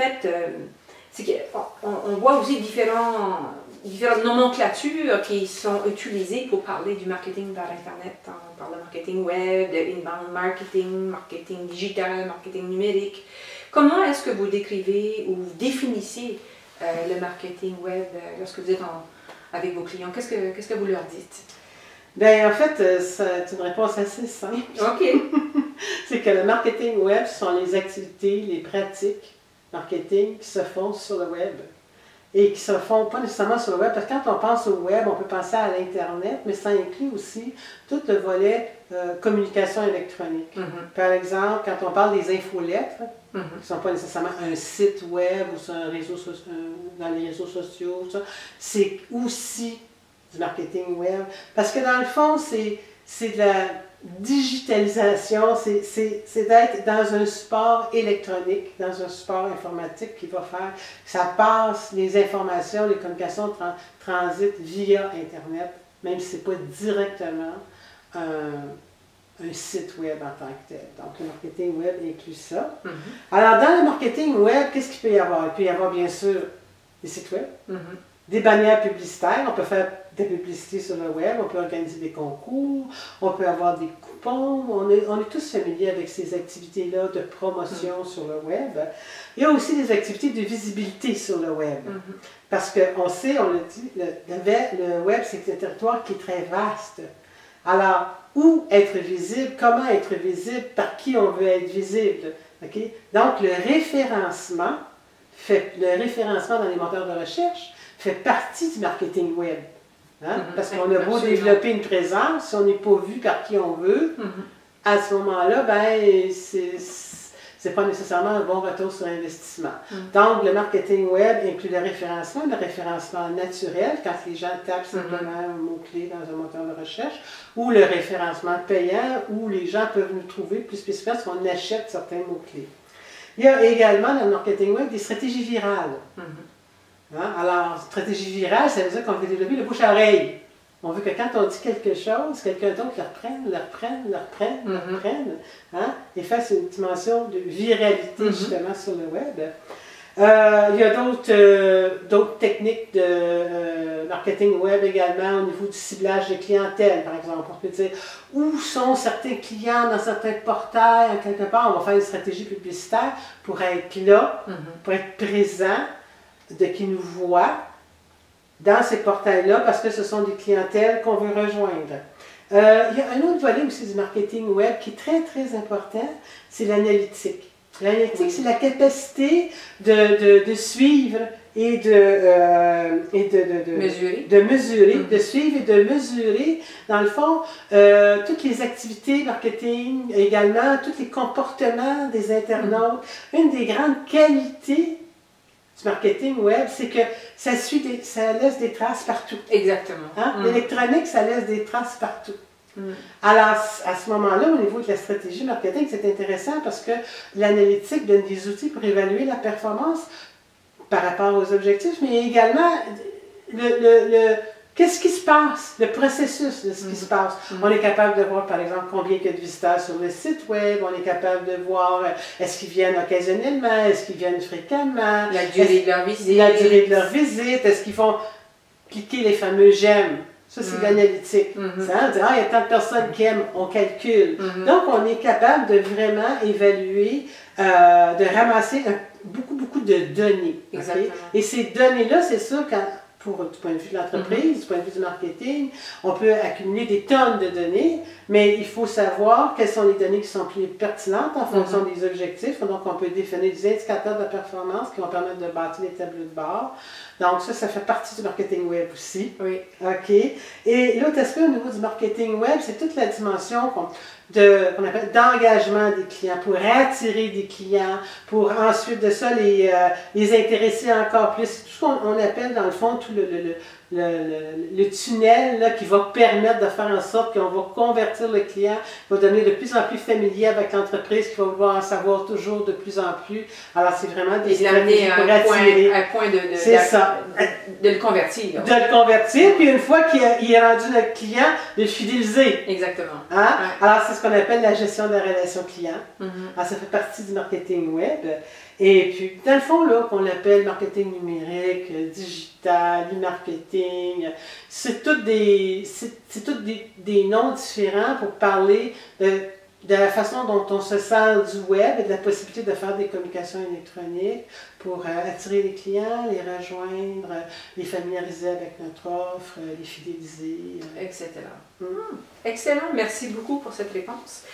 fait, c'est qu'on voit aussi différentes nomenclatures qui sont utilisées pour parler du marketing par Internet. On parle de marketing web, de inbound marketing, marketing digital, marketing numérique. Comment est-ce que vous décrivez ou vous définissez le marketing web lorsque vous êtes avec vos clients? Qu'est-ce que vous leur dites? Bien, en fait, c'est une réponse assez simple. OK. C'est que le marketing web, ce sont les activités, les pratiques marketing qui se font sur le web. Et qui se font pas nécessairement sur le web, parce que quand on pense au web, on peut penser à l'Internet, mais ça inclut aussi tout le volet communication électronique. Par exemple, quand on parle des infolettres, qui ne sont pas nécessairement un site web ou sur un réseau dans les réseaux sociaux, c'est aussi du marketing web. Parce que dans le fond, c'est de la digitalisation, c'est d'être dans un support électronique, dans un support informatique qui va faire, ça passe les informations, les communications transitent via Internet, même si ce n'est pas directement un site web en tant que tel. Donc le marketing web inclut ça. Alors dans le marketing web, qu'est-ce qu'il peut y avoir? Il peut y avoir bien sûr des sites web, des bannières publicitaires, on peut faire des publicités sur le web, on peut organiser des concours, on peut avoir des coupons, on est tous familiers avec ces activités-là de promotion sur le web. Il y a aussi des activités de visibilité sur le web, parce qu'on sait, on l'a dit, le web c'est un territoire qui est très vaste. Alors, où être visible, comment être visible, par qui on veut être visible. Okay? Donc le référencement dans les moteurs de recherche fait partie du marketing web. Parce qu'on a beau développer une présence, si on n'est pas vu par qui on veut, à ce moment-là, ben, c'est pas nécessairement un bon retour sur investissement. Donc, le marketing web inclut le référencement naturel, quand les gens tapent simplement un mot-clé dans un moteur de recherche, ou le référencement payant, où les gens peuvent nous trouver plus spécifiquement si on achète certains mots-clés. Il y a également dans le marketing web des stratégies virales. Alors, stratégie virale, ça veut dire qu'on veut développer le bouche à oreille. On veut que quand on dit quelque chose, quelqu'un d'autre le reprenne, et fasse une dimension de viralité justement sur le web. Il y a d'autres techniques de marketing web également au niveau du ciblage de clientèle, par exemple. On peut dire où sont certains clients dans certains portails, quelque part, on va faire une stratégie publicitaire pour être là, pour être présent, de qui nous voient dans ces portails-là, parce que ce sont des clientèles qu'on veut rejoindre. Il y a un autre volet aussi du marketing web qui est très, très important, c'est l'analytique. L'analytique, c'est la capacité de suivre et de suivre et de mesurer, dans le fond, toutes les activités marketing, également tous les comportements des internautes. Une des grandes qualités du marketing web, c'est que ça laisse des traces partout. Exactement. L'électronique, ça laisse des traces partout. Alors, à ce moment-là, au niveau de la stratégie marketing, c'est intéressant parce que l'analytique donne des outils pour évaluer la performance par rapport aux objectifs, mais également qu'est-ce qui se passe, le processus de ce qui se passe. On est capable de voir, par exemple, combien il y a de visiteurs sur le site web, on est capable de voir est-ce qu'ils viennent occasionnellement, est-ce qu'ils viennent fréquemment, la durée de leur visite, est-ce qu'ils font cliquer les fameux j'aime. Ça, c'est de l'analytique. Il y a tant de personnes qui aiment, on calcule. Donc, on est capable de vraiment évaluer, de ramasser beaucoup de données. Okay? Et ces données-là, c'est sûr, du point de vue de l'entreprise, du point de vue du marketing, on peut accumuler des tonnes de données, mais il faut savoir quelles sont les données qui sont plus pertinentes en fonction des objectifs. Donc, on peut définir des indicateurs de performance qui vont permettre de bâtir des tableaux de bord. Donc, ça fait partie du marketing web aussi. Oui. OK. Et l'autre aspect au niveau du marketing web, c'est toute la dimension qu'on appelle d'engagement des clients, pour attirer des clients, pour ensuite de ça les intéresser encore plus. C'est tout ce qu'on appelle dans le fond tout le tunnel là, qui va permettre de faire en sorte qu'on va convertir le client, va devenir de plus en plus familier avec l'entreprise, qui va vouloir en savoir toujours de plus en plus. Alors, c'est vraiment des stratégies pour attirer. Un point de le convertir. De le convertir, puis une fois qu'il est rendu notre client, de le fidéliser. Exactement. Hein? Ouais. Alors, c'est ce qu'on appelle la gestion de la relation client. Alors, ça fait partie du marketing web. Et puis, dans le fond, là, qu'on appelle marketing numérique, digital, e-marketing, c'est tous des noms différents pour parler de la façon dont on se sert du web et de la possibilité de faire des communications électroniques pour attirer les clients, les rejoindre, les familiariser avec notre offre, les fidéliser. Etc. Excellent, merci beaucoup pour cette réponse.